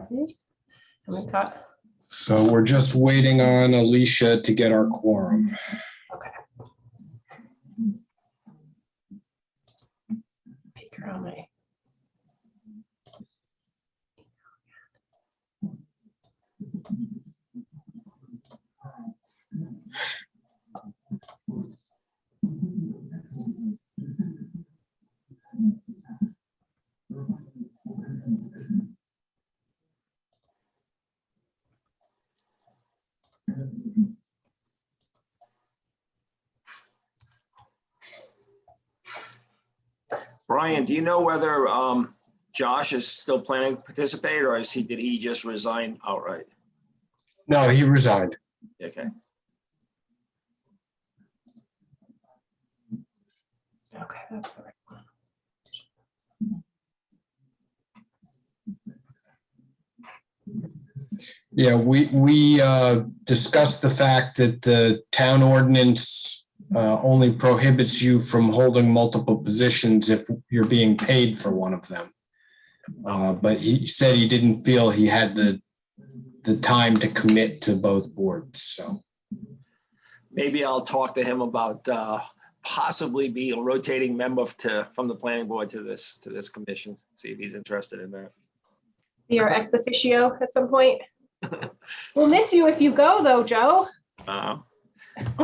And we've got, So we're just waiting on Alicia to get our quorum. okay. Peek around my. Brian, do you know whether Josh is still planning to participate, or did he just resign outright? No, he resigned. Okay. Okay, that's the right one. Yeah, we discussed the fact that the town ordinance only prohibits you from holding multiple positions if you're being paid for one of them. But he said he didn't feel he had the time to commit to both boards, so. Maybe I'll talk to him about possibly being a rotating member from the planning board to this commission, see if he's interested in that. You're ex officio at some point. We'll miss you if you go though, Joe. I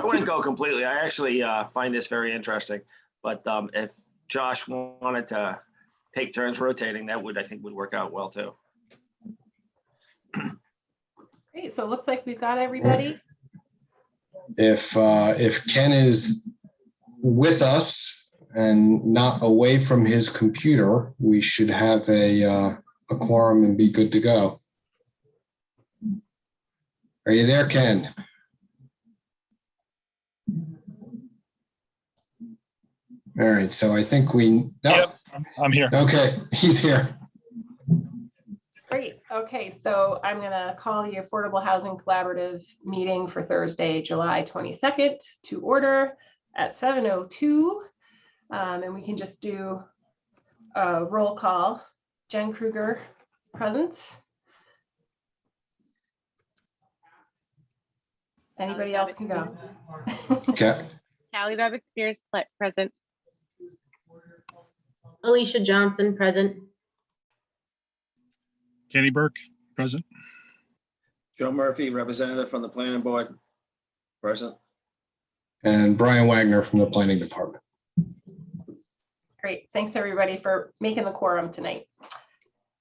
wouldn't go completely. I actually find this very interesting, but if Josh wanted to take turns rotating, that I think would work out well too. Great, so it looks like we've got everybody. If Ken is with us and not away from his computer, we should have a quorum and be good to go. Are you there, Ken? All right, so I think no. Yep, I'm here. Okay, he's here. Great, okay, so I'm gonna call the Affordable Housing Collaborative meeting for Thursday, July 22nd to order at 7:02. And we can just do a roll call. Jen Kruger, present. Anybody else can go. Okay. Callie Babbitt Spears, present. Alicia Johnson, present. Kenny Burke, present. Joe Murphy, representative from the planning board, present. And Brian Wagner from the planning department. Great, thanks everybody for making the quorum tonight.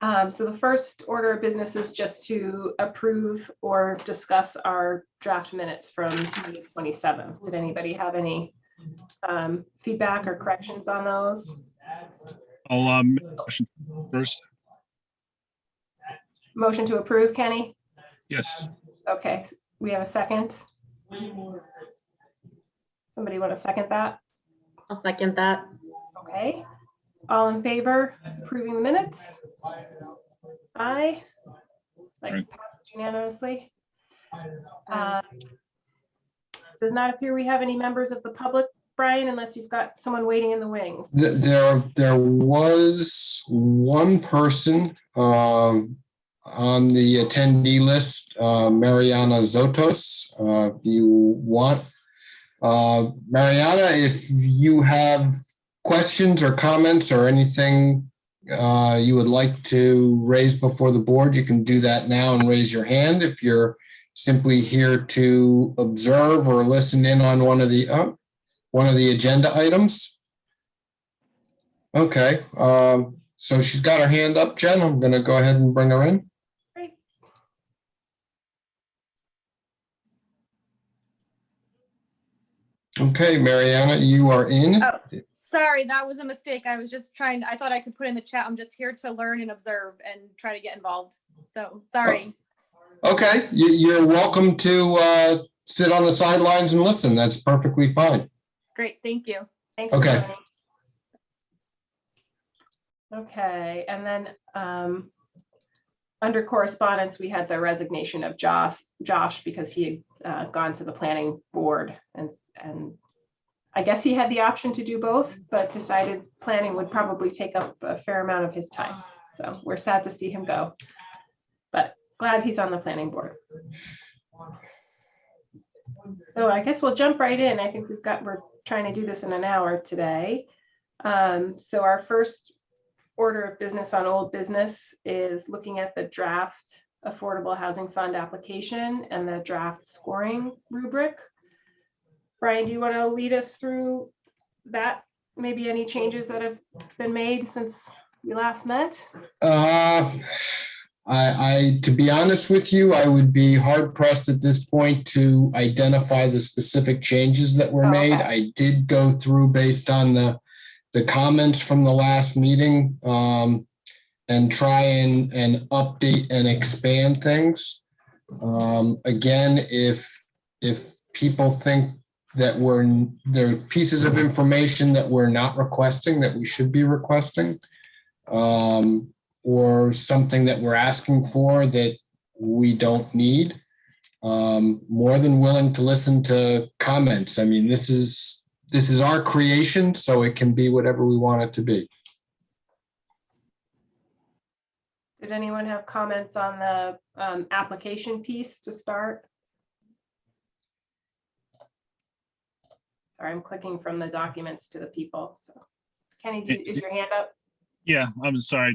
So the first order of business is just to approve or discuss our draft minutes from May 27th. Did anybody have any feedback or corrections on those? I'll make a motion first. Motion to approve, Kenny? Yes. Okay, we have a second. Somebody want to second that? I'll second that. Okay, all in favor of approving the minutes? Aye. Like Aye. passes unanimously. Does not appear we have any members of the public, Brian, unless you've got someone waiting in the wings. There was one person on the attendee list, Mariana Zotos. If you want, Mariana, if you have questions or comments or anything you would like to raise before the board, you can do that now and raise your hand. If you're simply here to observe or listen in on one of the agenda items. Okay, so she's got her hand up, Jen. I'm going to go ahead and bring her in. Great. Okay, Mariana, you are in. Oh, sorry, that was a mistake. I was just I thought I could put in the chat. I'm just here to learn and observe and try to get involved. So sorry. Okay, you're welcome to sit on the sidelines and listen. That's perfectly fine. Great, thank you. Thanks for Okay. joining. Okay, and then under correspondence, we had the resignation of Josh because he had gone to the planning board and I guess he had the option to do both, but decided planning would probably take up a fair amount of his time. So we're sad to see him go. glad he's on the planning board. So I guess we'll jump right in. I think we're trying to do this in an hour today. So our first order of business on old business is looking at the draft Affordable Housing Fund application and the draft scoring rubric. Brian, do you want to lead us through that? Maybe any changes that have been made since we last met? To be honest with you, I would be hard pressed at this point to identify the specific changes that were made. Okay. I did go through based on the comments from the last meeting and try and update and expand things. Again, if people think that there are pieces of information that we're not requesting that we should be requesting, or something that we're asking for that we don't need, more than willing to listen to comments. I mean, this is our creation, so it can be whatever we want it to be. Did anyone have comments on the application piece to start? Sorry, I'm clicking from the documents to the people. So Kenny, is your hand up? Yeah, I'm sorry.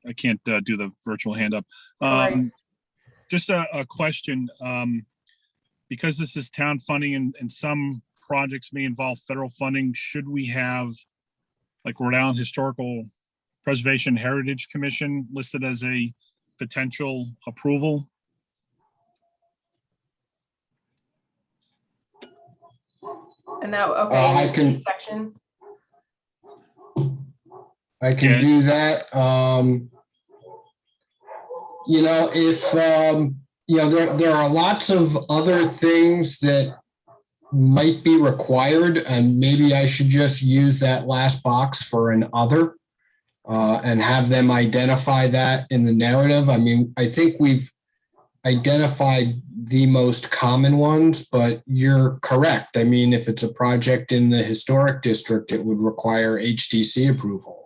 I can't do the virtual hand up. Right. Just a question. Because this is town funding and some projects may involve federal funding, should we have like Rhode Island Historical Preservation Heritage Commission listed as a potential approval? And now, okay, I in the can- B section. I can Yeah. do that. If there are lots of other things that might be required, and maybe I should just use that last box for an other and have them identify that in the narrative. I mean, I think we've identified the most common ones, but you're correct. I mean, if it's a project in the historic district, it would require HDC approval.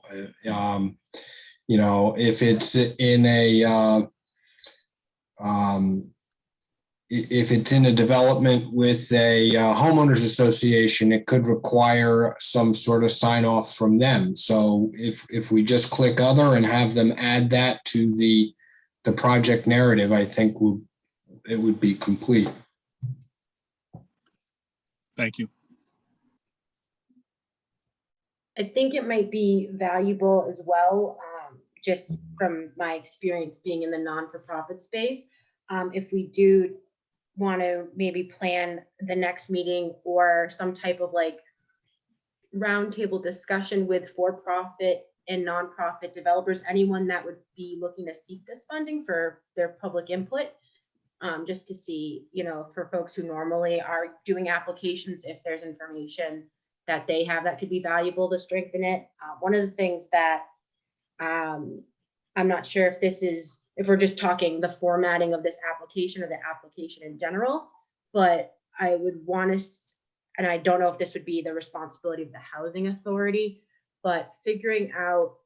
If it's in if it's in a development with a homeowners association, it could require some sort of sign off from them. So if we just click other and have them add that to the project narrative, I think it would be complete. Thank you. I think it might be valuable as well, just from my experience being in the non-for-profit space. If we do want to maybe plan the next meeting or some type of like roundtable discussion with for-profit and nonprofit developers, anyone that would be looking to seek this funding for their public input, just to see, for folks who normally are doing applications, if there's information that they have that could be valuable to strengthen it. One of the things that I'm not sure if we're just talking the formatting of this application or the application in general, but I would want to, and I don't know if this would be the responsibility of the housing authority, but figuring out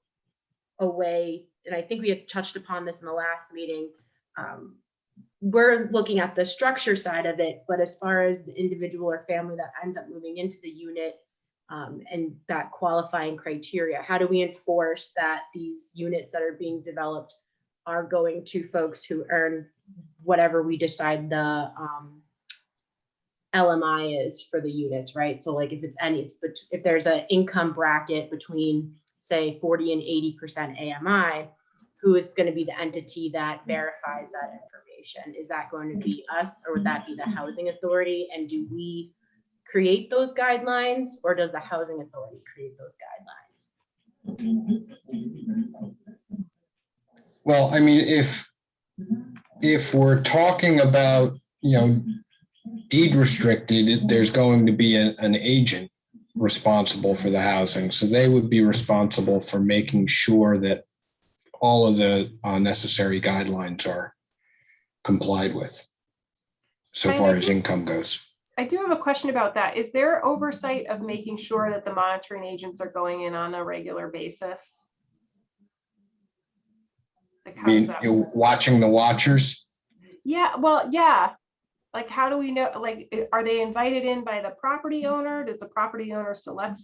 a way, and I think we had touched upon this in the last meeting, we're looking at the structure side of it, but as far as the individual or family that ends up moving into the unit, and that qualifying criteria, how do we enforce that these units that are being developed are going to folks who earn whatever we decide the LMI is for the units, right? So like if there's an income bracket between say 40 and 80% AMI, who is going to be the entity that verifies that information? Is that going to be us, or would that be the housing authority? And do we create those guidelines, or does the housing authority create those guidelines? Well, I mean, if we're talking about, deed restricted, there's going to be an agent responsible for the housing. So they would be responsible for making sure that all of the necessary guidelines are complied with so far as income goes. I do have a question about that. Is there oversight of making sure that the monitoring agents are going in on a regular basis? Like, I how does mean, that? you're watching the watchers. Yeah, well, yeah. Like, how do we know, like, are they invited in by the property owner? Does the property owner select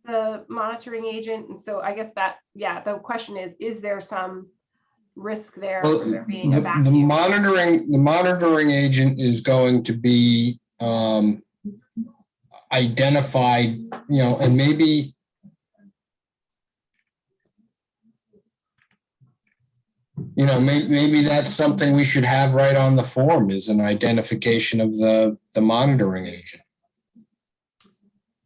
the monitoring agent? And so I guess that, yeah, the question is there some risk there Well, for there being a the vacuum? monitoring agent is going to be identified, and maybe maybe that's something we should have right on the form, is an identification of the monitoring agent.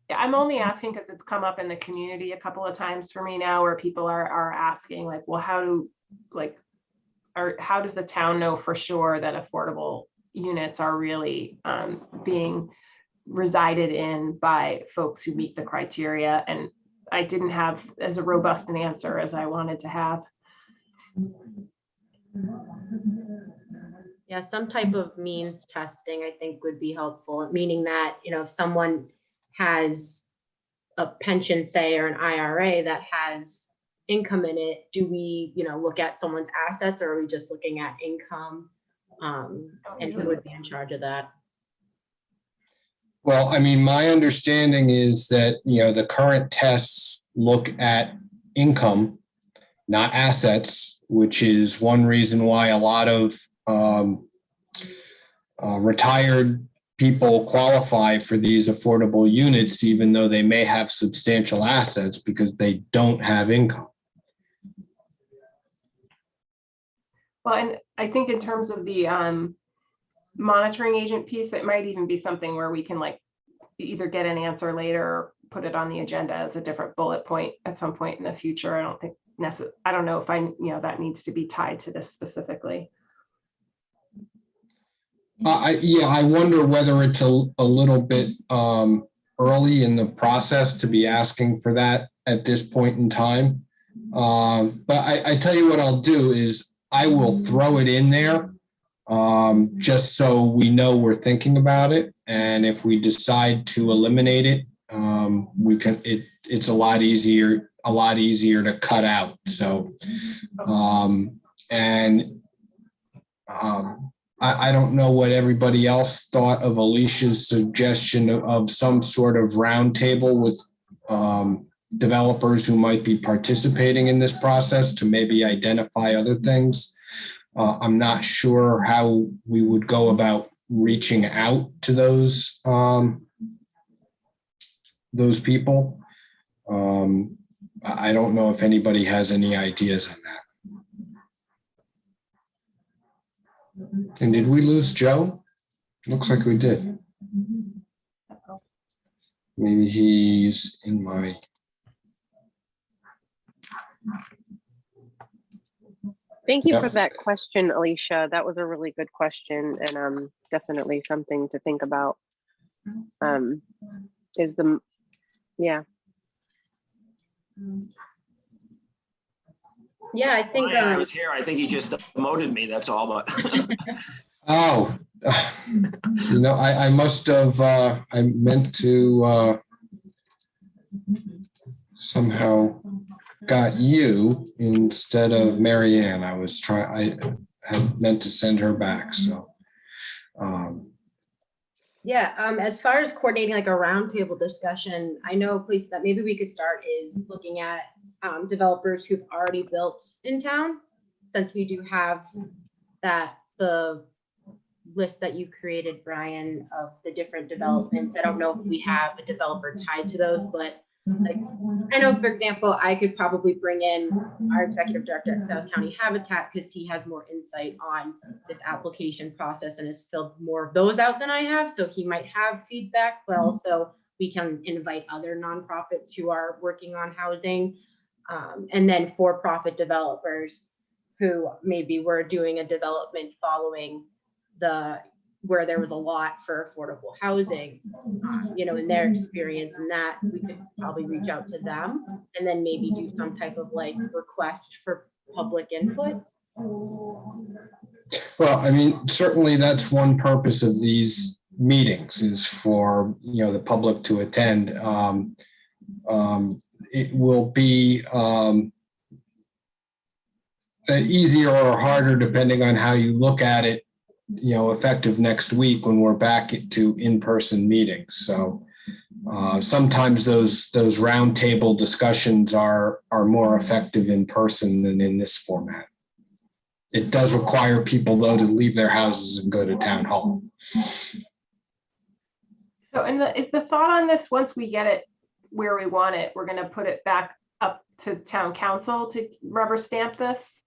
Yeah, I'm only asking because it's come up in the community a couple of times for me now, where people are asking like, well, how does the town know for sure that affordable units are really being resided in by folks who meet the criteria? And I didn't have as a robust an answer as I wanted to have. Yeah, some type of means testing, I think, would be helpful, meaning that, if someone has a pension, say, or an IRA that has income in it, do we, look at someone's assets, or are we just looking at income? And who would be in charge of that? Well, I mean, my understanding is that, the current tests look at income, not assets, which is one reason why a lot of retired people qualify for these affordable units, even though they may have substantial assets, because they don't have income. Well, and I think in terms of the monitoring agent piece, it might even be something where we can like either get an answer later or put it on the agenda as a different bullet point at some point in the future. I don't think I don't know if that needs to be tied to this specifically. I wonder whether it's a little bit early in the process to be asking for that at this point in time. But I tell you what I'll do is I will throw it in there just so we know we're thinking about it. And if we decide to eliminate it, we can. It's a lot easier to cut out. So, I don't know what everybody else thought of Alicia's suggestion of some sort of roundtable with developers who might be participating in this process to maybe identify other things. I'm not sure how we would go about reaching out to those people. I don't know if anybody has any ideas on that. And did we lose Joe? Looks like we did. Maybe he's in my. Thank you Yeah. for that question, Alicia. That was a really good question, and definitely something to think about. Yeah, I think. I was here. I think he just demoted me. That's all. But Oh, I must have. I meant to somehow got you instead of Marianne. I had meant to send her back. So. Yeah, as far as coordinating like a roundtable discussion, I know a place that maybe we could start is looking at developers who've already built in town, since we do have the list that you created, Brian, of the different developments. I don't know if we have a developer tied to those, but like, I know, for example, I could probably bring in our executive director at South County Habitat, because he has more insight on this application process and has filled more of those out than I have. So he might have feedback, but also we can invite other nonprofits who are working on housing, and then for-profit developers who maybe were doing a development following where there was a lot for affordable housing, in their experience, and that we could probably reach out to them and then maybe do some type of like request for public input. Well, I mean, certainly that's one purpose of these meetings, is for, the public to attend. It will be easier or harder depending on how you look at it, effective next week when we're back to in-person meetings. So sometimes those roundtable discussions are more effective in person than in this format. It does require people, though, to leave their houses and go to town hall. So, and is the thought on this, once we get it where we want it, we're going to put it back up to town council to rubber stamp this?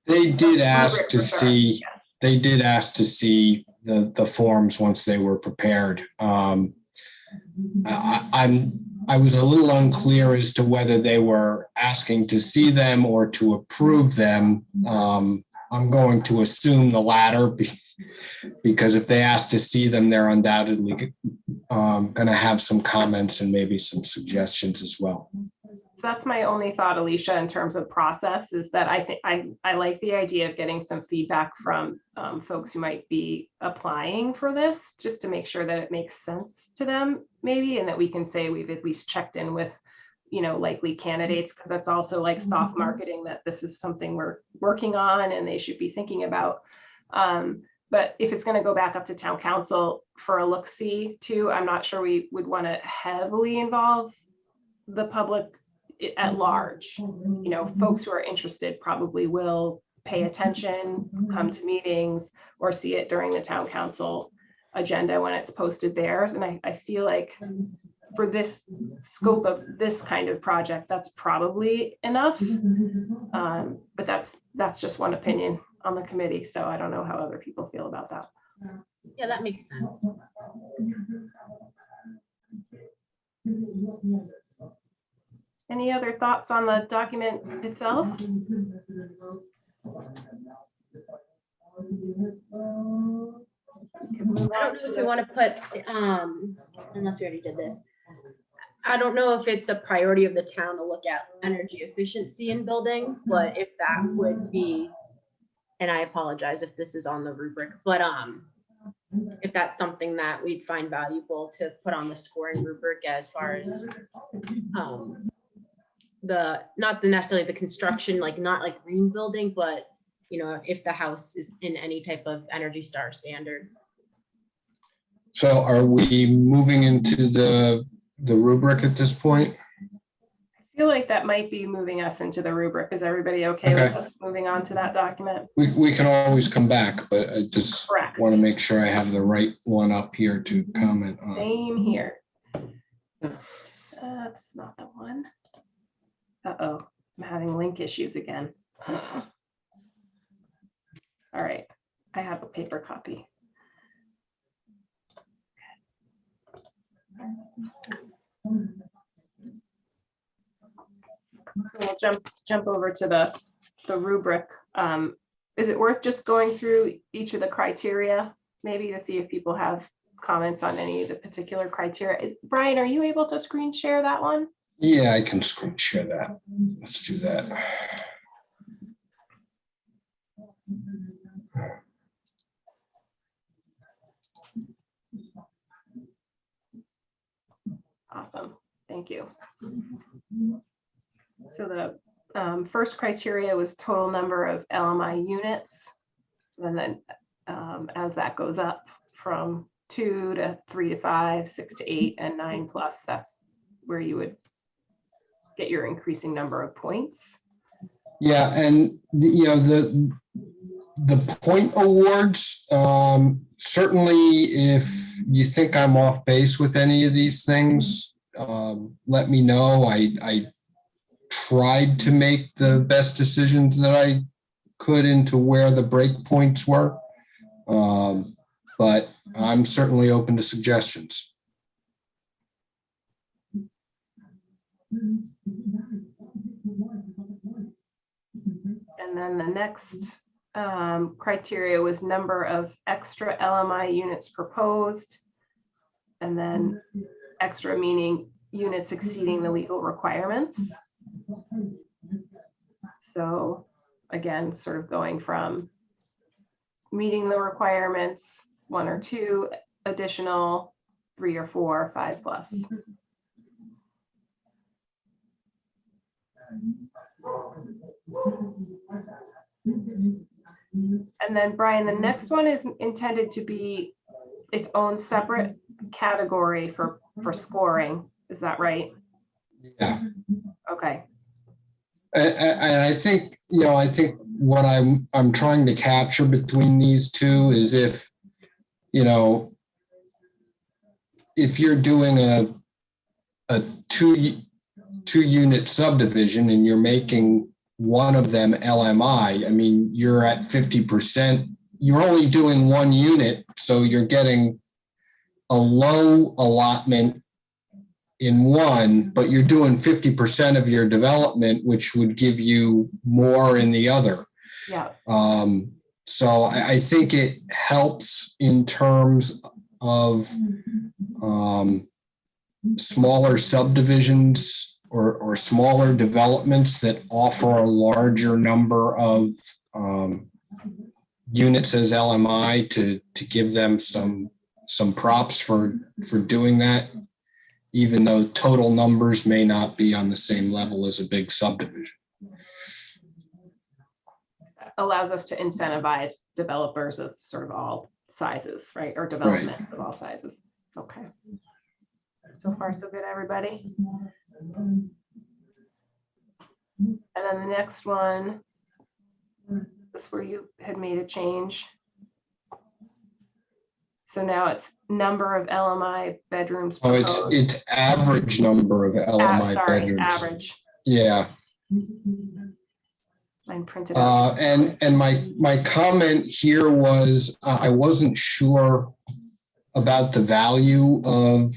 They did ask to For sure. see. Yeah. They did ask to see the forms once they were prepared. I was a little unclear as to whether they were asking to see them or to approve them. I'm going to assume the latter because if they ask to see them, they're undoubtedly going to have some comments and maybe some suggestions as well. That's my only thought, Alicia, in terms of process, is that I think I like the idea of getting some feedback from folks who might be applying for this, just to make sure that it makes sense to them, maybe, and that we can say we've at least checked in with, likely candidates, because that's also like soft marketing, that this is something we're working on and they should be thinking about. But if it's going to go back up to town council for a look-see too, I'm not sure we would want to heavily involve the public at large. Folks who are interested probably will pay attention, come to meetings, or see it during the town council agenda when it's posted theirs. And I feel like for this scope of this kind of project, that's probably enough. But that's just one opinion on the committee. So I don't know how other people feel about that. Yeah, that makes sense. Any other thoughts on the document itself? I don't know if we want to put, unless we already did this. I don't know if it's a priority of the town to look at energy efficiency in building, but if that would be, and I apologize if this is on the rubric, but if that's something that we'd find valuable to put on the scoring rubric as far as not necessarily the construction, not like green building, but if the house is in any type of Energy Star standard. So are we moving into the rubric at this point? I feel like that might be moving us into the rubric. Is everybody okay with us moving on to that document? We can always come back, but I just Correct. want to make sure I have the right one up here to comment on. Same here. That's not the one. Uh-oh, I'm having link issues again. All right, I have a paper copy. So we'll jump over to the rubric. Is it worth just going through each of the criteria, maybe, to see if people have comments on any of the particular criteria? Brian, are you able to screen share that one? Yeah, I can screen share that. Let's do that. Awesome, thank you. So the first criteria was total number of LMI units. And then as that goes up from 2 to 3 to 5, 6 to 8, and 9+, that's where you would get your increasing number of points. Yeah, and the point awards, certainly if you think I'm off base with any of these things, let me know. I tried to make the best decisions that I could into where the break points were, but I'm certainly open to suggestions. And then the next criteria was number of extra LMI units proposed. And then extra meaning units exceeding the legal requirements. So again, sort of going from meeting the requirements, 1 or 2, additional 3 or 4, 5+. And then Brian, the next one is intended to be its own separate category for scoring. Is that right? Yeah. Okay. And I think, I think what I'm trying to capture between these two is if you're doing a two unit subdivision and you're making one of them LMI, I mean, you're at 50%. You're only doing one unit, so you're getting a low allotment in one, but you're doing 50% of your development, which would give you more in the other. Yeah. So I think it helps in terms of smaller subdivisions or smaller developments that offer a larger number of units as LMI to give them some props for doing that, even though total numbers may not be on the same level as a big subdivision. Allows us to incentivize developers of sort of all sizes, right? Or development of all sizes. Okay. So far, so good, everybody. And then the next one is where you had made a change. So now it's number of LMI bedrooms Oh, proposed. it's average number of LMI bedrooms. Average. Yeah. Mine printed out. And my comment here was I wasn't sure about the value of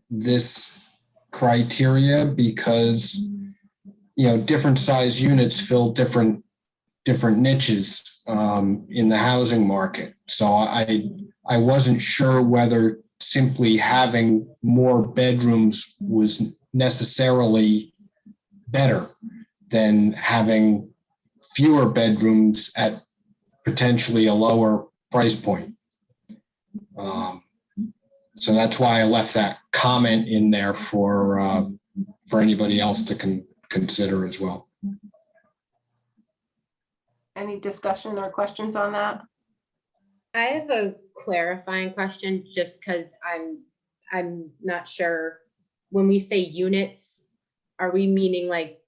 this criteria because different size units fill different niches in the housing market. So I wasn't sure whether simply having more bedrooms was necessarily better than having fewer bedrooms at potentially a lower price point. So that's why I left that comment in there for anybody else to consider as well. Any discussion or questions on that? I have a clarifying question just because I'm not sure. When we say units, are we meaning like,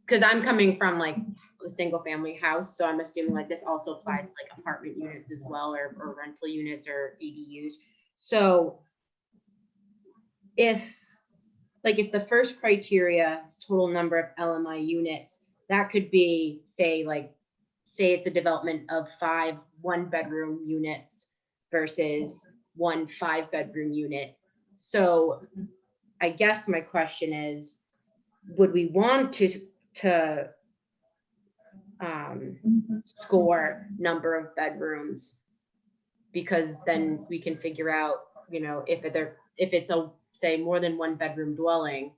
because I'm coming from like a single family house, so I'm assuming like this also applies to like apartment units as well, or rental units or ADUs. So if the first criteria is total number of LMI units, that could be say it's a development of 5 one-bedroom units versus 1 5-bedroom unit. So I guess my question is, would we want to score number of bedrooms? Because then we can figure out, if it's a, say, more than 1-bedroom dwelling,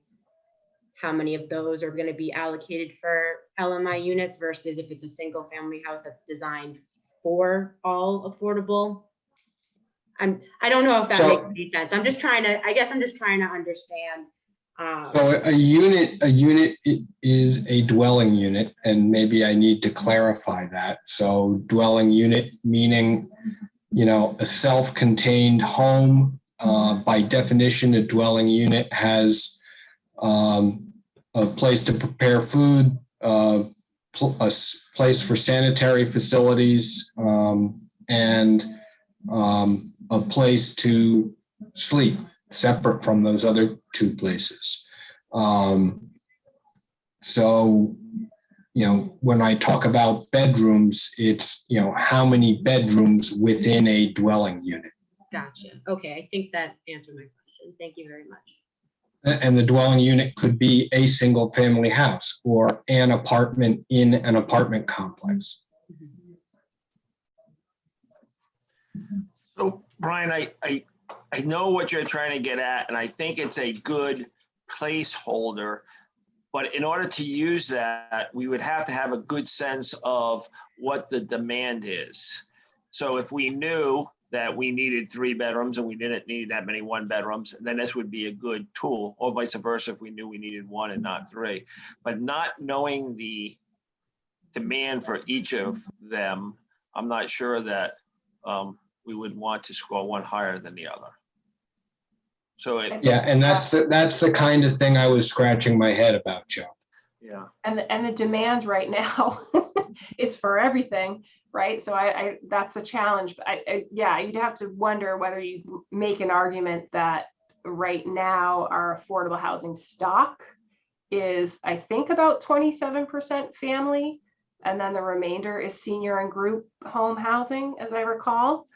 how many of those are going to be allocated for LMI units versus if it's a single family house that's designed for all affordable. I don't know if that makes any sense. I'm just trying to understand. So a unit is a dwelling unit, and maybe I need to clarify that. So dwelling unit meaning, a self-contained home. By definition, a dwelling unit has a place to prepare food, a place for sanitary facilities, and a place to sleep, separate from those other 2 places. So, when I talk about bedrooms, it's, how many bedrooms within a dwelling unit. Gotcha. Okay, I think that answered my question. Thank you very much. And the dwelling unit could be a single family house or an apartment in an apartment complex. So Brian, I know what you're trying to get at, and I think it's a good placeholder. But in order to use that, we would have to have a good sense of what the demand is. So if we knew that we needed 3 bedrooms and we didn't need that many 1-bedrooms, then this would be a good tool, or vice versa if we knew we needed 1 and not 3. But not knowing the demand for each of them, I'm not sure that we would want to score one higher than the other. So Yeah, and that's the kind of thing I was scratching my head about, Joe. yeah. And the demand right now is for everything, right? So I that's a challenge. Yeah, you'd have to wonder whether you make an argument that right now our affordable housing stock is, I think, about 27% family, and then the remainder is senior and group home housing, as I recall.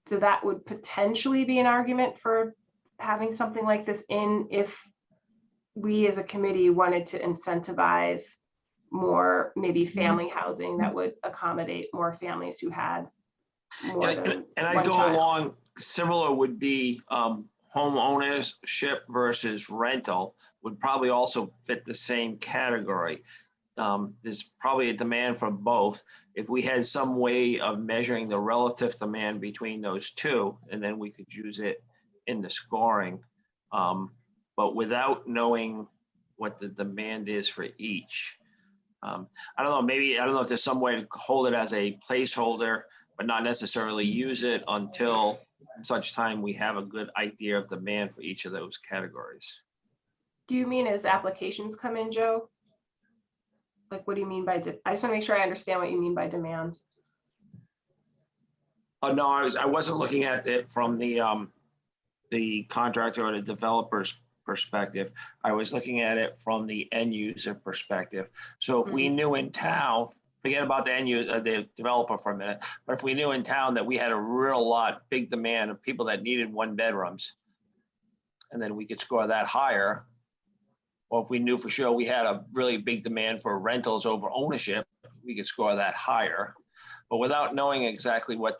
So that would potentially be an argument for having something like this in, if we as a committee wanted to incentivize more maybe family housing that would accommodate more families who had more than And I one go child. along, similar would be home ownership versus rental would probably also fit the same category. There's probably a demand for both. If we had some way of measuring the relative demand between those two, and then we could use it in the scoring. But without knowing what the demand is for each. I don't know, maybe, I don't know if there's some way to hold it as a placeholder, but not necessarily use it until such time we have a good idea of demand for each of those categories. Do you mean as applications come in, Joe? Like, what do you mean by, I just want to make sure I understand what you mean by demand. Oh, no, I wasn't looking at it from the contractor or the developer's perspective. I was looking at it from the end user perspective. So if we knew in town, forget about the end user, the developer for a minute, but if we knew in town that we had a big demand of people that needed 1 bedrooms, and then we could score that higher. Or if we knew for sure we had a really big demand for rentals over ownership, we could score that higher. But without knowing exactly what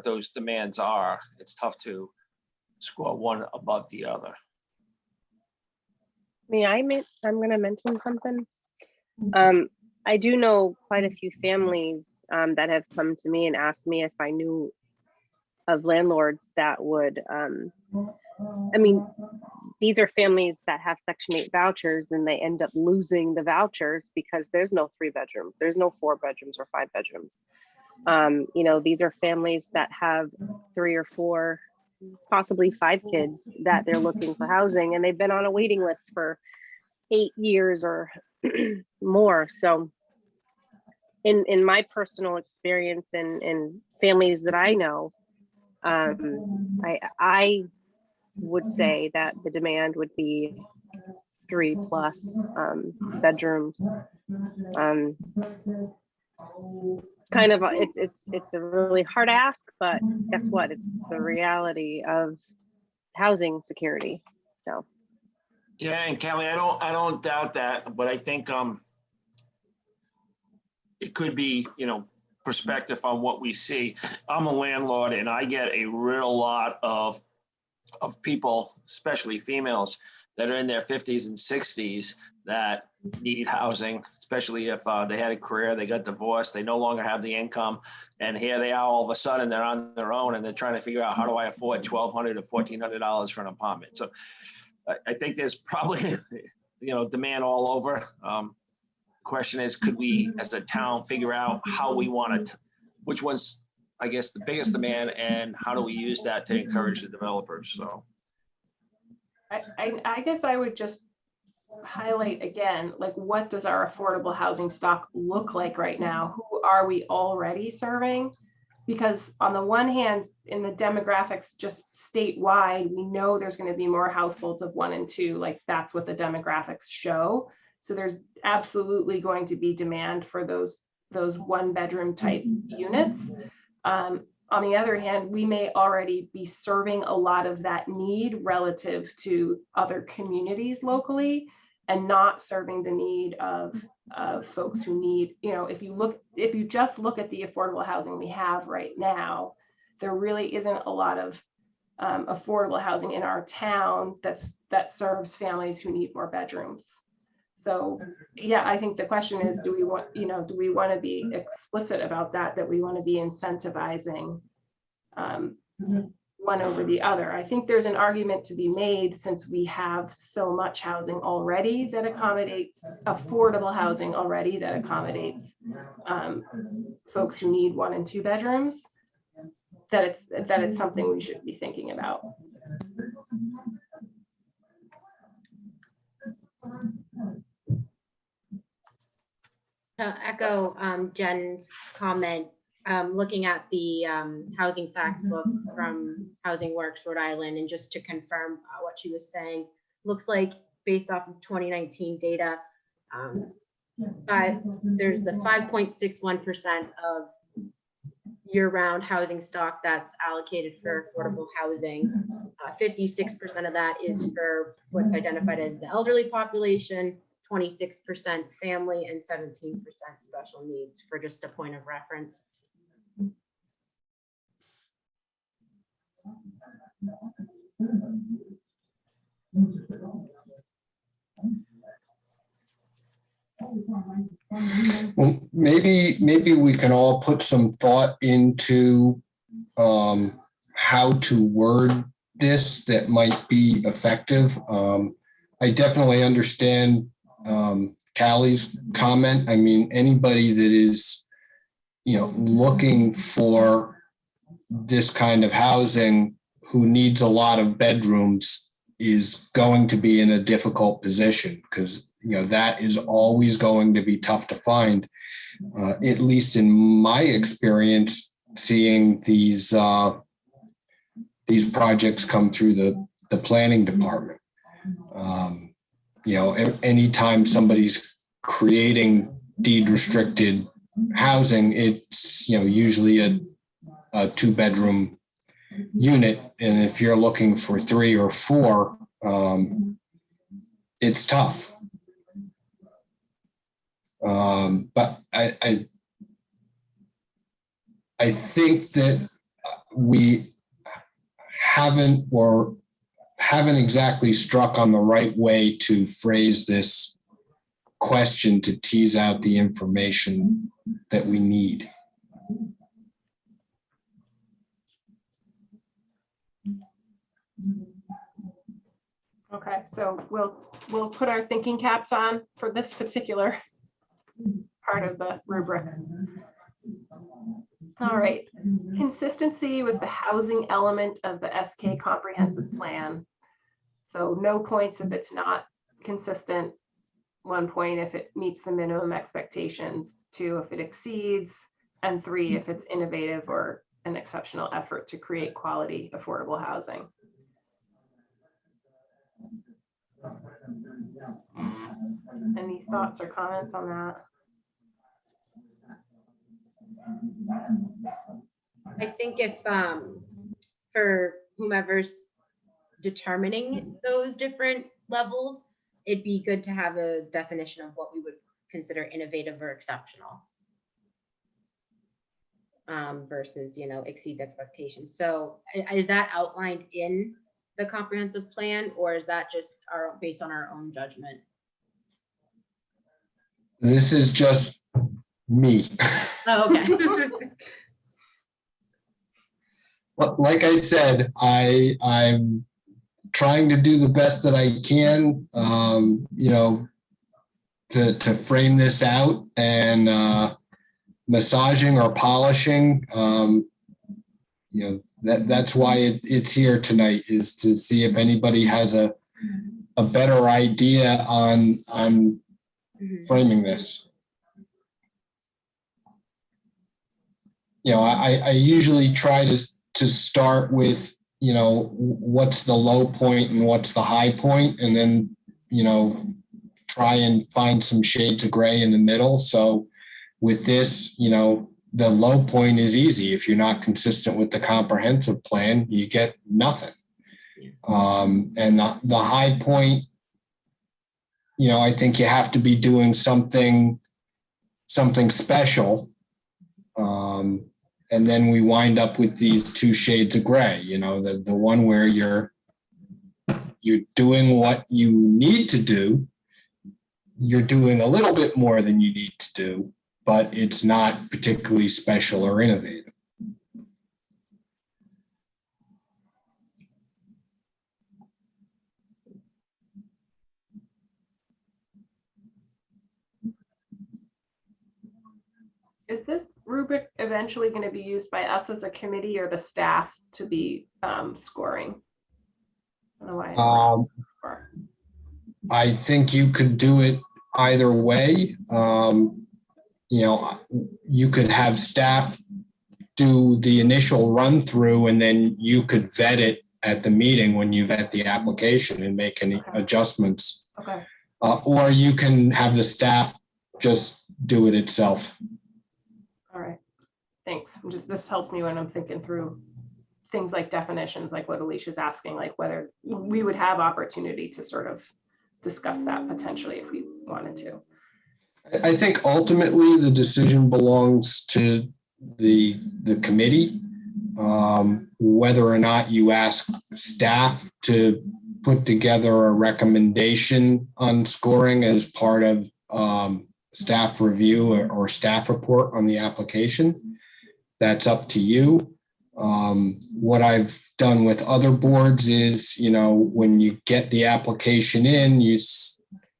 those demands are, it's tough to score one above the other. I'm going to mention something. I do know quite a few families that have come to me and asked me if I knew of landlords that would, I mean, these are families that have Section 8 vouchers and they end up losing the vouchers because there's no 3 bedrooms, there's no 4 bedrooms or 5 bedrooms. You know, these are families that have 3 or 4, possibly 5 kids that they're looking for housing, and they've been on a waiting list for 8 years or more. So in my personal experience and families that I know, I would say that the demand would be 3+ bedrooms. It's kind of it's a really hard ask, but guess what? It's the reality of housing security. So Yeah, and Kelly, I don't doubt that, but I think it could be, perspective on what we see. I'm a landlord and I get a real lot of people, especially females, that are in their 50s and 60s that need housing, especially if they had a career, they got divorced, they no longer have the income, and here they are all of a sudden they're on their own and they're trying to figure out, how do I afford $1,200 or $1,400 for an apartment? So I think there's probably demand all over. Question is, could we as a town figure out how we want it, which one's, I guess, the biggest demand, and how do we use that to encourage the developers? So I guess I would just highlight again, like, what does our affordable housing stock look like right now? Who are we already serving? Because on the one hand, in the demographics just statewide, we know there's going to be more households of 1 and 2, like that's what the demographics show. So there's absolutely going to be demand for those 1 bedroom type units. On the other hand, we may already be serving a lot of that need relative to other communities locally, and not serving the need of folks who need, if you just look at the affordable housing we have right now, there really isn't a lot of affordable housing in our town that serves families who need more bedrooms. So yeah, I think the question is, do we want to be explicit about that we want to be incentivizing one over the other. I think there's an argument to be made, since we have so much housing already that accommodates affordable housing already that accommodates folks who need 1 and 2 bedrooms, that it's something we should be thinking about. To echo Jen's comment, looking at the housing fact book from Housing Works Rhode Island, and just to confirm what she was saying, looks like based off of 2019 data, there's the 5.61% of year-round housing stock that's allocated for affordable housing. 56% of that is for what's identified as the elderly population, 26% family, and 17% special needs, for just a point of reference. Well, maybe we can all put some thought into how to word this that might be effective. I definitely understand Callie's comment. I mean, anybody that is, looking for this kind of housing who needs a lot of bedrooms is going to be in a difficult position, because that is always going to be tough to find. At least in my experience, seeing these projects come through the planning department. Anytime somebody's creating deed restricted housing, it's usually a 2-bedroom unit, and if you're looking for 3 or 4, it's tough. But I think that we haven't exactly struck on the right way to phrase this question to tease out the information that we need. Okay, so we'll put our thinking caps on for this particular part of the rubric. All right, consistency with the housing element of the SK comprehensive plan. So no points if it's not consistent, 1 point if it meets the minimum expectations, 2 if it exceeds, and 3 if it's innovative or an exceptional effort to create quality, affordable housing. Any thoughts or comments on that? I think if for whomever's determining those different levels, it'd be good to have a definition of what we would consider innovative or exceptional versus, exceeds expectations. So is that outlined in the comprehensive plan, or is that just based on our own judgment? This is just me. Oh, okay. Well, like I said, I'm trying to do the best that I can, to frame this out, and massaging or polishing. That's why it's here tonight, is to see if anybody has a better idea on framing this. I usually try to start with, what's the low point and what's the high point, and then, try and find some shades of gray in the middle. So with this, the low point is easy. If you're not consistent with the comprehensive plan, you get nothing. And the high point, I think you have to be doing something special. And then we wind up with these 2 shades of gray, the one where you're doing what you need to do. You're doing a little bit more than you need to do, but it's not particularly special or innovative. this rubric eventually going to be used by us as a committee or the staff to be scoring? I don't know why. I think you could do it either way. You know, you could have staff do the initial run through and then you could vet it at the meeting when you vet the application and make any adjustments. Okay. Or you can have the staff just do it itself. All right. Thanks. This helps me when I'm thinking through things like definitions, like what Alicia's asking, like whether we would have opportunity to sort of discuss that potentially if we wanted to. I think ultimately the decision belongs to the committee. Whether or not you ask staff to put together a recommendation on scoring as part of staff review or staff report on the application, that's up to you. What I've done with other boards is, you know, when you get the application in, you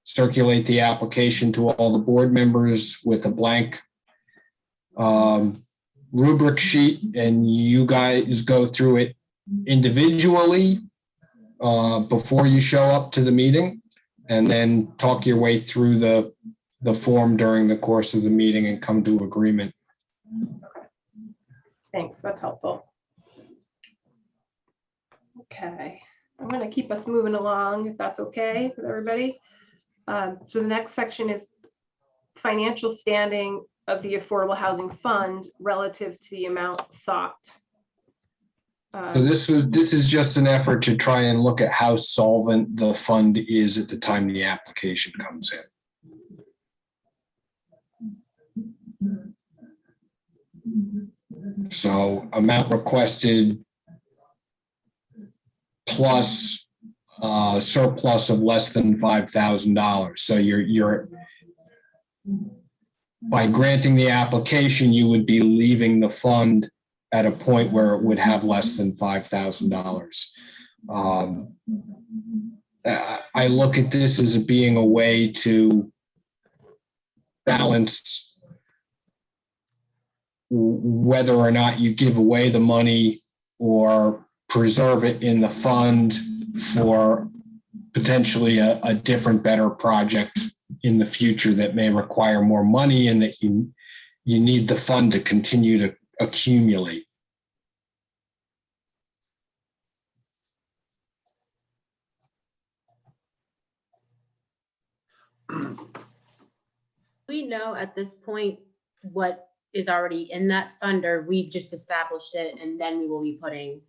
circulate the application to all the board members with a blank rubric sheet, and you guys go through it individually before you show up to the meeting, and then talk your way through the form during the course of the meeting and come to agreement. Okay. Thanks. That's helpful. Okay. I'm going to keep us moving along if that's okay with everybody. So the next section is financial standing of the Affordable Housing Fund relative to the amount sought. So this is just an effort to try and look at how solvent the fund is at the time the application comes in. So amount requested plus surplus of less than $5,000. So you're by granting the application, you would be leaving the fund at a point where it would have less than $5,000. I look at this as being a way to balance whether or not you give away the money or preserve it in the fund for potentially a different, better project in the future that may require more money and that you need the fund to continue to accumulate. We know at this point what is already in that fund, or we've just established it and then we will be putting.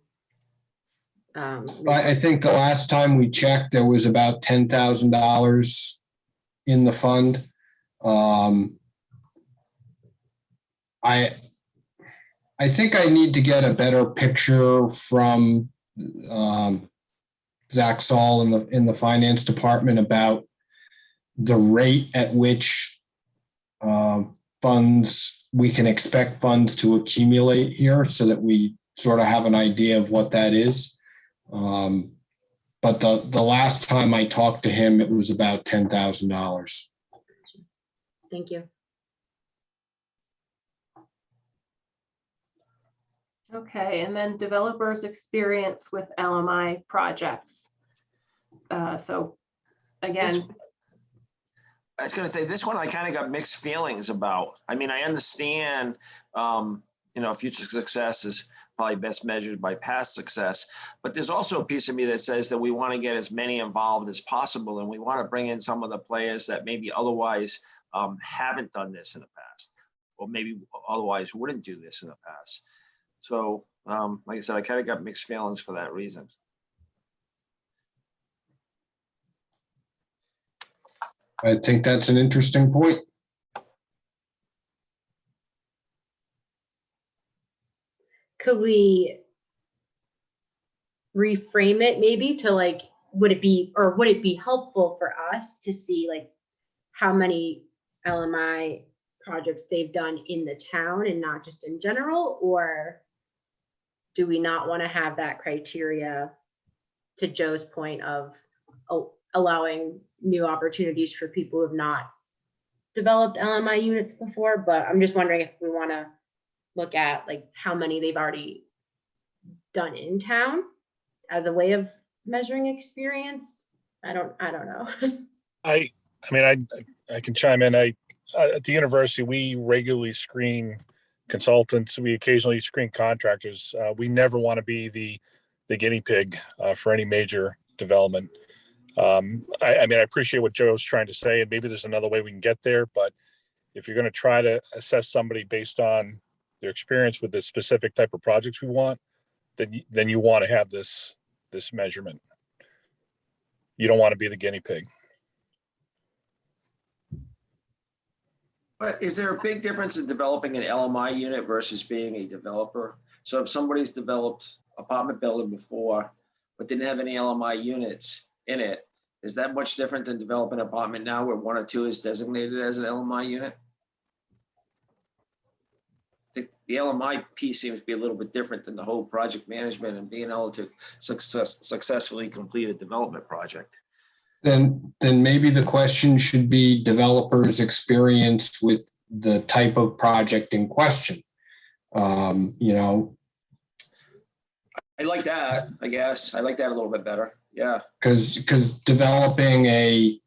I think the last time we checked, there was about $10,000 in the fund. I think I need to get a better picture from Zach Saul in the finance department about the rate at which funds we can expect funds to accumulate here, so that we sort of have an idea of what that is. But the last time I talked to him, it was about $10,000. Thank you. Okay, and then developers' experience with LMI projects. So again, I was going to say, this one I kind of got mixed feelings about. I mean, I understand, future success is probably best measured by past success, but there's also a piece of me that says that we want to get as many involved as possible, and we want to bring in some of the players that maybe otherwise haven't done this in the past, or maybe otherwise wouldn't do this in the past. So, like I said, I kind of got mixed feelings for that reason. I think that's an interesting point. Could we reframe it maybe to like, would it be helpful for us to see like how many LMI projects they've done in the town and not just in general? Or do we not want to have that criteria, to Joe's point of allowing new opportunities for people who have not developed LMI units before, but I'm just wondering if we want to look at like how many they've already done in town as a way of measuring experience. I don't know. I mean, I can chime in. At the university, we regularly screen consultants. We occasionally screen contractors. We never want to be the guinea pig for any major development. I mean, I appreciate what Joe's trying to say, and maybe there's another way we can get there. But if you're going to try to assess somebody based on their experience with the specific type of projects we want, then you want to have this measurement. You don't want to be the guinea pig. But is there a big difference in developing an LMI unit versus being a developer? So if somebody's developed apartment building before, but didn't have any LMI units in it, is that much different than developing an apartment now where one or two is designated as an LMI unit? The LMI piece seems to be a little bit different than the whole project management and being able to successfully complete a development project. Then maybe the question should be developers' experience with the type of project in question. You know, I like that, I guess. I like that a little bit better. Yeah. because developing a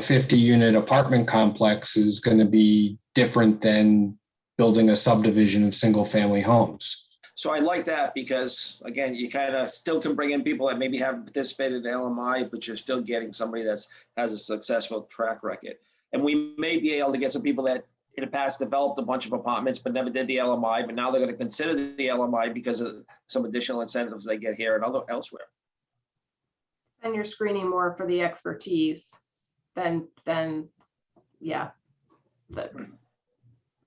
50 unit apartment complex is going to be different than building a subdivision of single family homes. So I like that because, again, you kind of still can bring in people that maybe haven't participated in LMI, but you're still getting somebody that has a successful track record. And we may be able to get some people that in the past developed a bunch of apartments, but never did the LMI, but now they're going to consider the LMI because of some additional incentives they get here and elsewhere. And you're screening more for the expertise than yeah, the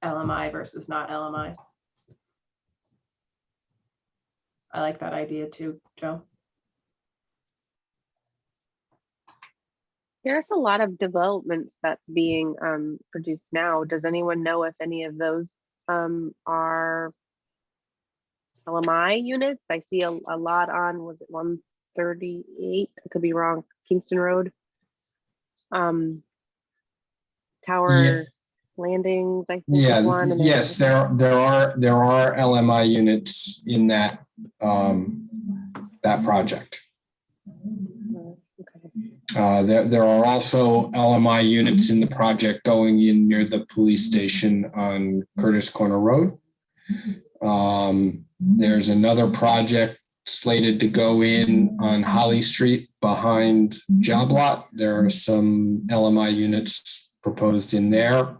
LMI versus not LMI. I like that idea too, Joe. There's a lot of developments that's being produced now. Does anyone know if any of those are LMI units? I see a lot on, was it 138? I could be wrong. Kingston Road. Tower Landings, I think is one. And yes, there are LMI units in that that project. There are also LMI units in the project going in near the police station on Curtis Corner Road. There's another project slated to go in on Holly Street behind Job Lot. There are some LMI units proposed in there.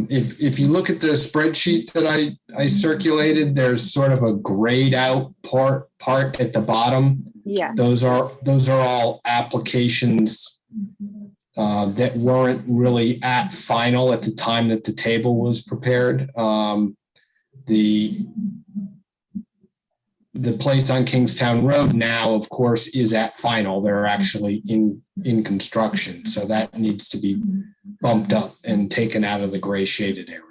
If you look at the spreadsheet that I circulated, there's sort of a grayed out part at the bottom. Yeah. Those are all applications that weren't really at final at the time that the table was prepared. The place on Kingstown Road now, of course, is at final. They're actually in construction. So that needs to be bumped up and taken out of the gray shaded area.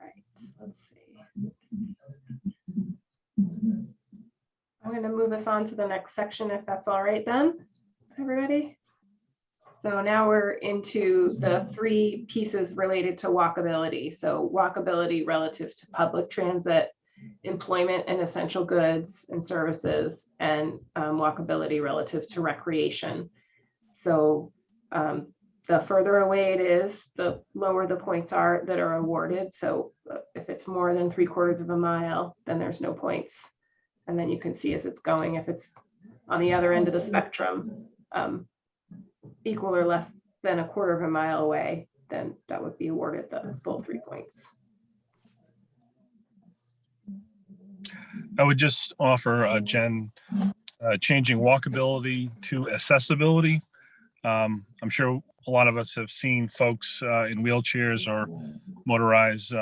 Right, let's see. I'm going to move us on to the next section if that's all right then, everybody. So now we're into the three pieces related to walkability. So walkability relative to public transit, employment and essential goods and services, and walkability relative to recreation. So the further away it is, the lower the points are that are awarded. So if it's more than 3/4 of a mile, then there's no points. And then you can see as it's going, if it's on the other end of the spectrum, equal or less than 1/4 of a mile away, then that would be awarded the full 3 points. I would just offer, Jen, changing walkability to accessibility. I'm sure a lot of us have seen folks in wheelchairs or motorized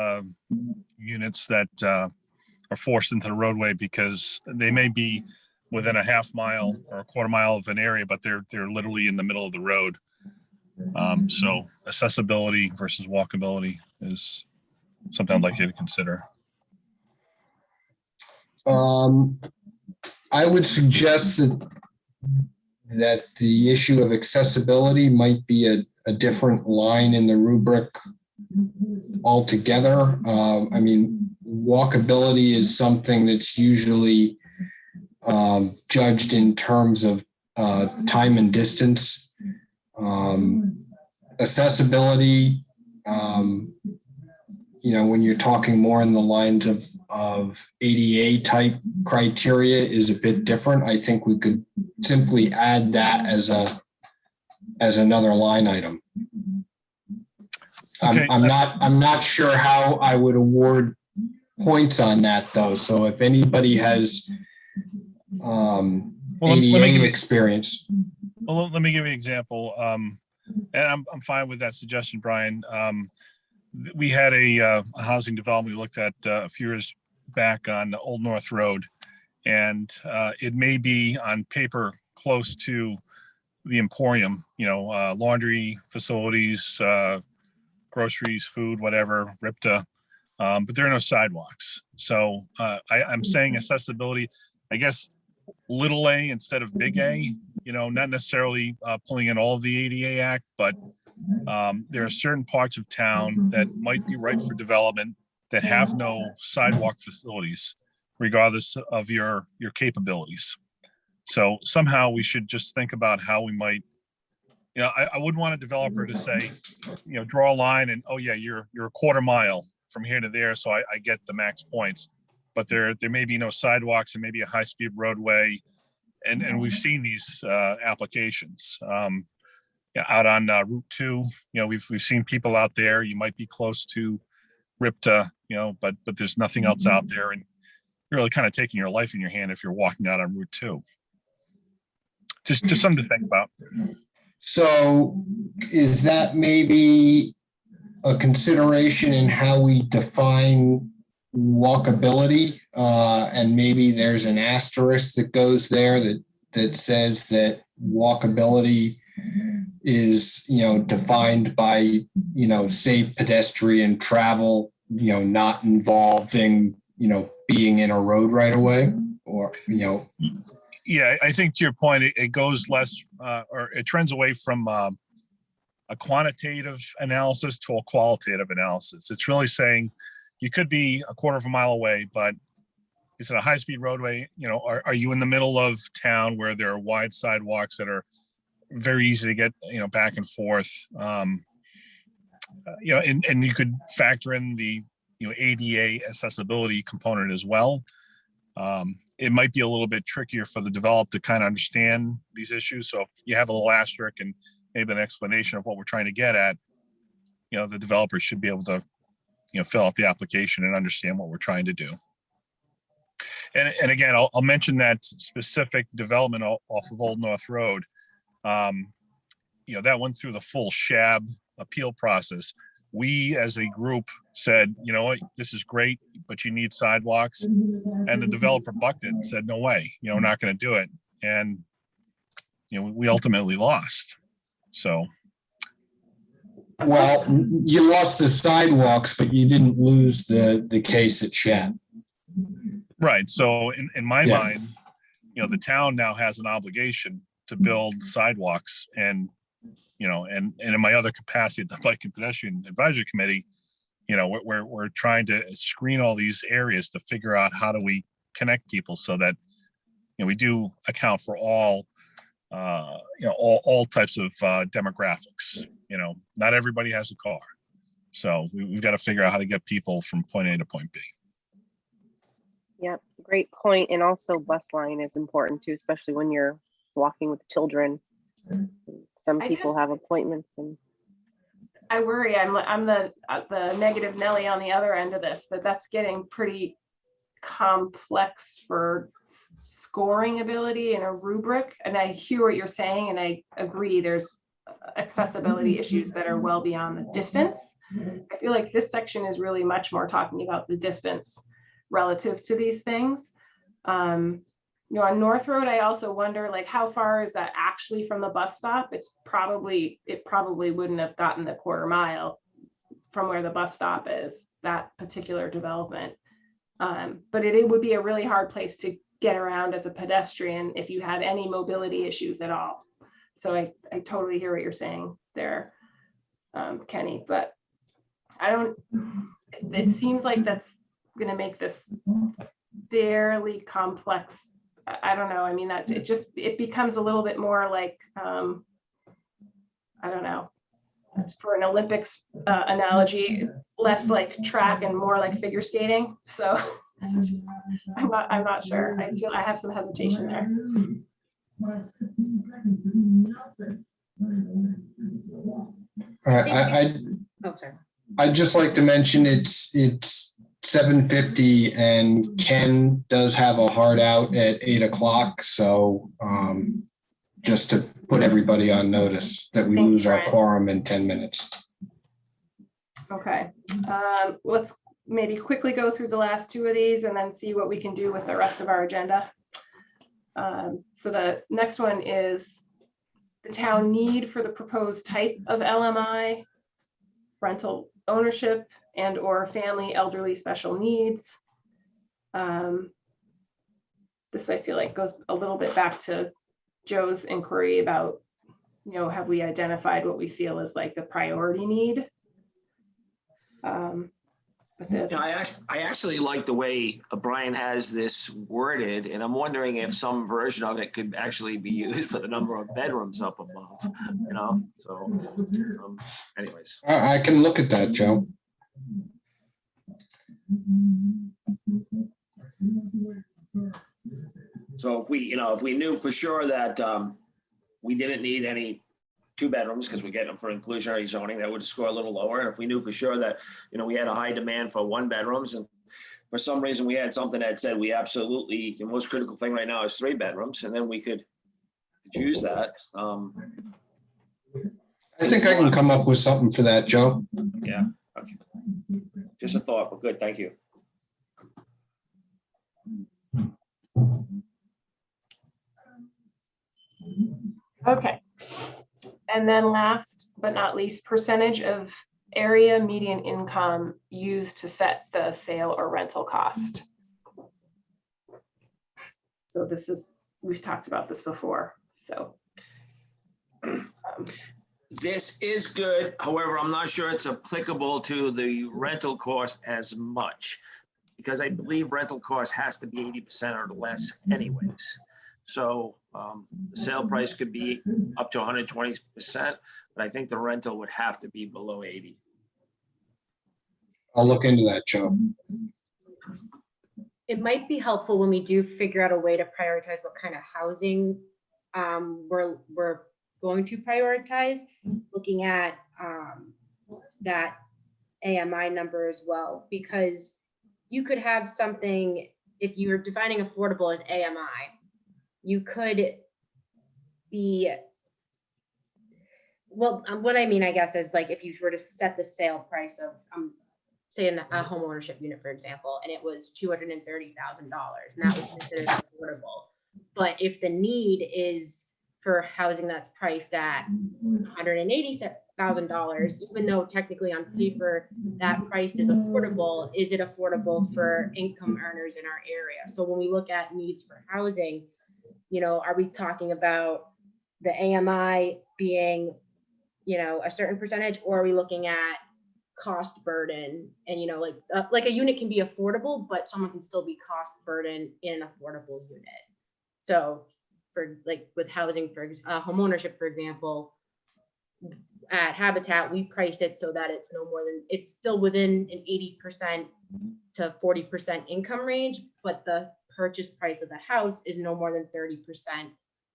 units that are forced into the roadway because they may be within a half mile or 1/4 mile of an area, but they're literally in the middle of the road. So accessibility versus walkability is something I'd like you to consider. I would suggest that the issue of accessibility might be a different line in the rubric altogether. I mean, walkability is something that's usually judged in terms of time and distance. Accessibility, when you're talking more in the lines of ADA type criteria is a bit different. I think we could simply add that as another line item. Okay. I'm not sure how I would award points on that though. So if anybody has ADA experience. Well, let me give you an example. And I'm fine with that suggestion, Brian. We had a housing development we looked at a few years back on Old North Road, and it may be on paper close to the Emporium, laundry facilities, groceries, food, whatever, RIPTA, but there are no sidewalks. So I'm saying accessibility, I guess, little a instead of big A, not necessarily pulling in all of the ADA Act, but there are certain parts of town that might be right for development that have no sidewalk facilities, regardless of your capabilities. So somehow we should just think about how we might, I wouldn't want a developer to say, draw a line and, oh yeah, you're a quarter mile from here to there, so I get the max points. But there may be no sidewalks and maybe a high-speed roadway, and we've seen these applications out on Route 2. We've seen people out there. You might be close to RIPTA, but there's nothing else out there, and you're really kind of taking your life in your hand if you're walking out on Route 2. Just something to think about. So is that maybe a consideration in how we define walkability? And maybe there's an asterisk that goes there that says that walkability is, defined by, safe pedestrian travel, not involving, being in a road right away, or, Yeah, I think to your point, it goes less, or it trends away from a quantitative analysis to a qualitative analysis. It's really saying you could be a quarter of a mile away, but is it a high-speed roadway? Are you in the middle of town where there are wide sidewalks that are very easy to get, back and forth? And you could factor in the, ADA accessibility component as well. It might be a little bit trickier for the developer to kind of understand these issues. So if you have a little asterisk and maybe an explanation of what we're trying to get at, the developer should be able to, fill out the application and understand what we're trying to do. And again, I'll mention that specific development off of Old North Road. That went through the full SHAB appeal process. We as a group said, what, this is great, but you need sidewalks. And the developer bucked it and said, no way, we're not going to do it. And, we ultimately lost. So. Well, you lost the sidewalks, but you didn't lose the case at SHAB. Right. So in my mind, the town now has an obligation to build sidewalks, and and in my other capacity at the Bike and Pedestrian Advisory Committee, we're trying to screen all these areas to figure out how do we connect people so that we do account for all types of demographics. Not everybody has a car, so we've got to figure out how to get people from point A to point B. Yep, great point. And also bus line is important too, especially when you're walking with children. Some people have appointments, and I worry I'm the negative Nelly on the other end of this, that's getting pretty complex for scoring ability in a rubric. And I hear what you're saying, and I agree there's accessibility issues that are well beyond the distance. I feel like this section is really much more talking about the distance relative to these things. On North Road, I also wonder, like, how far is that actually from the bus stop? It probably wouldn't have gotten the quarter mile from where the bus stop is, that particular development. But it would be a really hard place to get around as a pedestrian if you had any mobility issues at all. So I totally hear what you're saying there, Kenny, but it seems like that's going to make this fairly complex. I don't know. I mean, it becomes a little bit more like, I don't know, that's for an Olympics analogy, less like track and more like figure skating. So I'm not sure. I feel I have some hesitation there. Oh, sorry. I'd just like to mention it's 7:50 and Ken does have a hard out at 8 o'clock. So just to put everybody on notice that we Thanks, lose our Brian. quorum in 10 minutes. Okay, let's maybe quickly go through the last two of these and then see what we can do with the rest of our agenda. So the next one is the town need for the proposed type of LMI, rental ownership and or family elderly special needs. This I feel like goes a little bit back to Joe's inquiry about, have we identified what we feel is like the priority need? I actually like the way Brian has this worded, and I'm wondering if some version of it could actually be used for the number of bedrooms up above, so anyways. I can look at that, Joe. So if we knew for sure that we didn't need any 2 bedrooms because we're getting them for inclusionary zoning, that would score a little lower. And if we knew for sure that, we had a high demand for 1 bedrooms, and for some reason we had something that said we absolutely, the most critical thing right now is 3 bedrooms, and then we could use that. I think I can come up with something for that, Joe. Yeah, okay. Just a thought, but good, thank you. Okay. And then last but not least, percentage of area median income used to set the sale or rental cost. So we've talked about this before, so. This is good. However, I'm not sure it's applicable to the rental cost as much, because I believe rental cost has to be 80% or less anyways. So the sale price could be up to 120%, but I think the rental would have to be below 80. I'll look into that, Joe. It might be helpful when we do figure out a way to prioritize what kind of housing we're going to prioritize, looking at that AMI number as well, because you could have something, if you're defining affordable as AMI, you could be, well, what I mean, I guess, is like if you were to set the sale price of, say, a home ownership unit, for example, and it was $230,000, and that was considered affordable. But if the need is for housing that's priced at $180,000, even though technically on paper that price is affordable, is it affordable for income earners in our area? So when we look at needs for housing, are we talking about the AMI being, a certain percentage, or are we looking at cost burden? And, like a unit can be affordable, but someone can still be cost burden in an affordable unit. So for like with housing, for home ownership, for example, at Habitat, we priced it so that it's no more than, it's still within an 80% to 40% income range, but the purchase price of the house is no more than 30%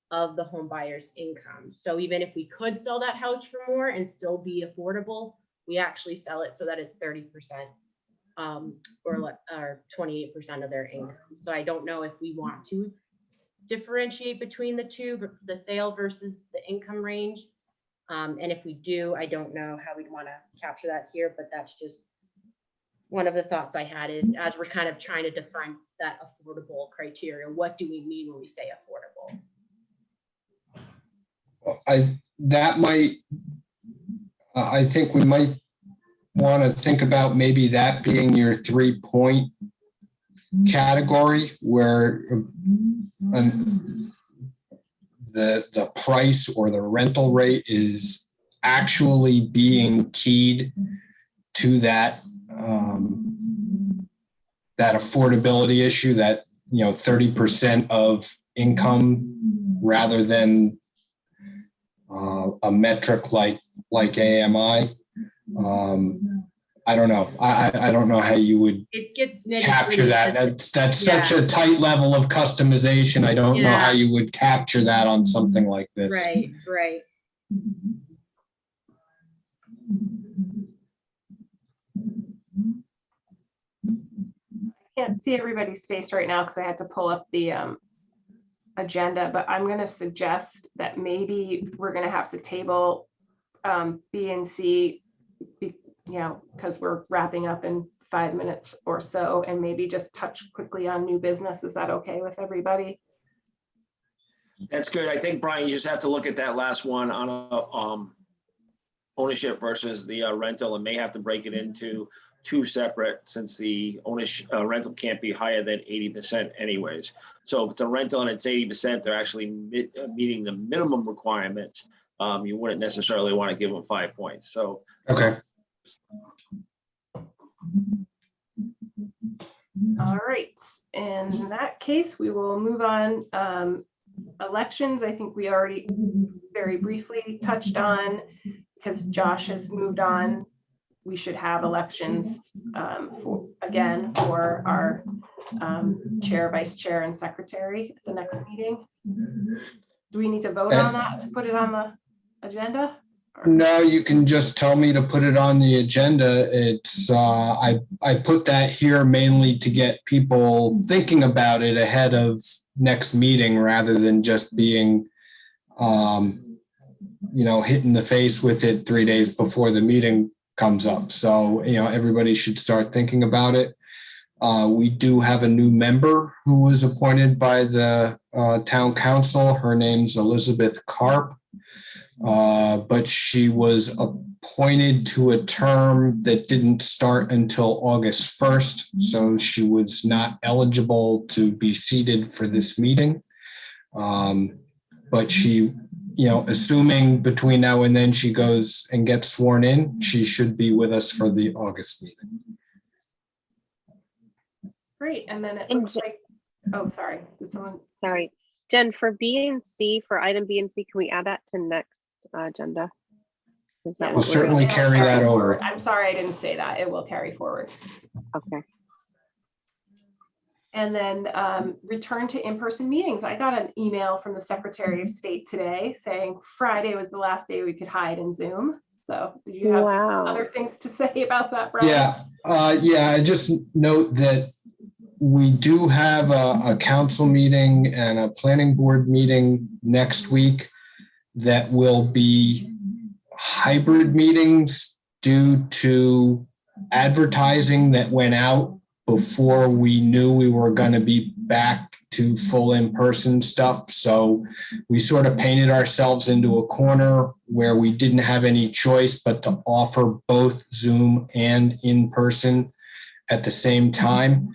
of the home buyer's income. So even if we could sell that house for more and still be affordable, we actually sell it so that it's 30% or 28% of their income. So I don't know if we want to differentiate between the two, but the sale versus the income range. And if we do, I don't know how we'd want to capture that here, but that's just one of the thoughts I had, is as we're kind of trying to define that affordable criteria, what do we mean when we say affordable? I think we might want to think about maybe that being your 3 point category where the price or the rental rate is actually being keyed to that that affordability issue, that 30% of income rather than a metric like AMI. I don't know. I don't know how you would It gets capture that. That's such Yeah. a tight level of customization. I don't know how Yeah. you would capture that on something like this. Right. Can't see everybody's face right now because I had to pull up the agenda, but I'm going to suggest that maybe we're going to have to table B and C, because we're wrapping up in 5 minutes or so, and maybe just touch quickly on new business. Is that okay with everybody? That's good. I think, Brian, you just have to look at that last one on ownership versus the rental, and may have to break it into two separate, since the ownership rental can't be higher than 80% anyways. So if it's a rental and it's 80%, they're actually meeting the minimum requirements. You wouldn't necessarily want to give them 5 points. So Okay. All right. In that case, we will move on. Elections, I think we already very briefly touched on, because Josh has moved on. We should have elections for our chair, vice chair, and secretary at the next meeting. Do we need to vote on that to put it on the agenda? No, you can just tell me to put it on the agenda. It's I put that here mainly to get people thinking about it ahead of next meeting, rather than just being hit in the face with it 3 days before the meeting comes up. So everybody should start thinking about it. We do have a new member who was appointed by the town council. Her name's Elizabeth Karp. But she was appointed to a term that didn't start until August 1st, so she was not eligible to be seated for this meeting. But she, assuming between now and then she goes and gets sworn in, she should be with us for the August meeting. Great, and then it looks like, oh, sorry, did someone? Sorry, Jen, for B and C, for item B and C, can we add that to next agenda? Is that Yeah, We'll certainly it'll carry that over. forward. I'm sorry, I didn't say that. It will carry forward. Okay. And then return to in-person meetings. I got an email from the Secretary of State today saying Friday was the last day we could hide in Zoom. So did you have other things to say about that, Brian? Yeah, I just note that we do have a council meeting and a planning board meeting next week that will be hybrid meetings due to advertising that went out before we knew we were going to be back to full in-person stuff. So we sort of painted ourselves into a corner where we didn't have any choice but to offer both Zoom and in-person at the same time.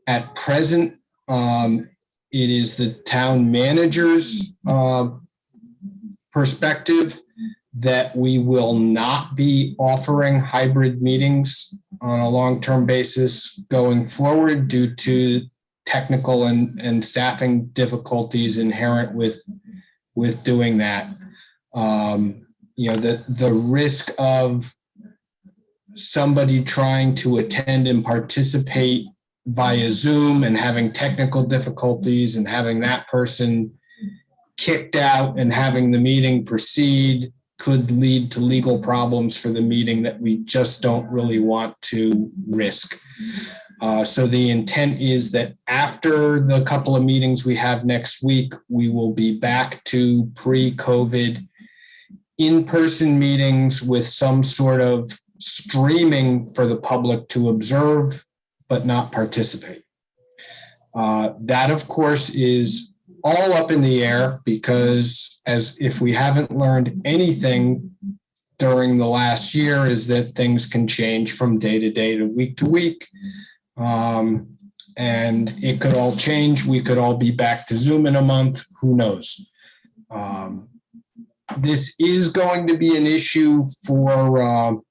At present, it is the town manager's perspective that we will not be offering hybrid meetings on a long-term basis going forward due to technical and staffing difficulties inherent with doing that. The risk of somebody trying to attend and participate via Zoom and having technical difficulties and having that person kicked out and having the meeting proceed could lead to legal problems for the meeting that we just don't really want to risk. So the intent is that after the couple of meetings we have next week, we will be back to pre-COVID in-person meetings with some sort of streaming for the public to observe but not participate. That, of course, is all up in the air because as if we haven't learned anything during the last year is that things can change from day to day to week to week. and it could all change. We could all be back to Zoom in a month. Who knows? This is going to be an issue for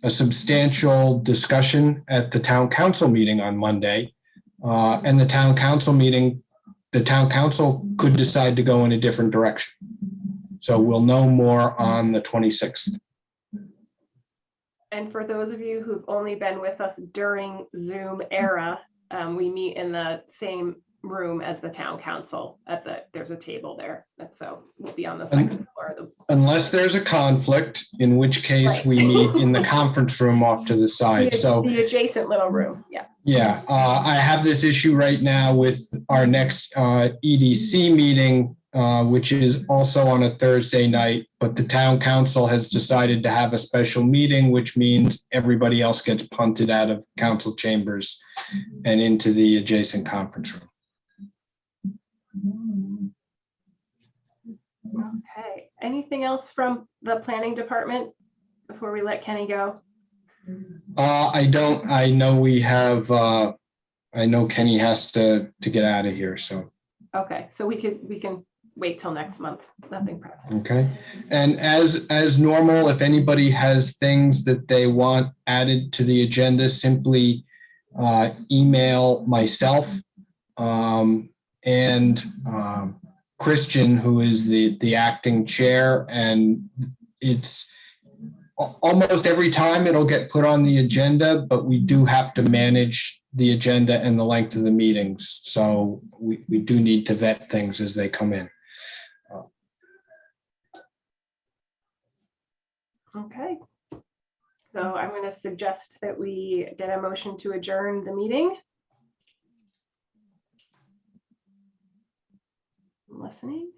a substantial discussion at the town council meeting on Monday. And the town council could decide to go in a different direction. So we'll know more on the 26th. And for those of you who've only been with us during Zoom era, we meet in the same room as the town council there's a table there. So we'll be on the second floor of the. Unless there's a conflict, in which case we meet in the conference room off to the side. So the adjacent little room. Yeah. yeah, I have this issue right now with our next EDC meeting, which is also on a Thursday night, but the town council has decided to have a special meeting, which means everybody else gets punted out of council chambers and into the adjacent conference room. Okay. Anything else from the planning department before we let Kenny go? I don't. I know we have. I know Kenny has to get out of here. So. Okay, so we can wait till next month. Nothing pressing. Okay. And as normal, if anybody has things that they want added to the agenda, simply email myself and Christian, who is the acting chair, and it's almost every time it'll get put on the agenda, but we do have to manage the agenda and the length of the meetings. So we do need to vet things as they come in. Okay. So I'm going to suggest that we get a motion to adjourn the meeting. I'm listening.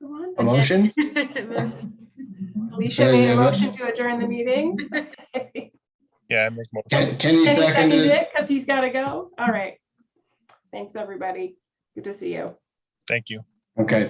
Everyone? A motion? Alicia made a motion to adjourn the meeting. Yeah, I make motion. Kenny seconded it. Because he's got to go. All right. Thanks, everybody. Good to see you. Thank you. Okay.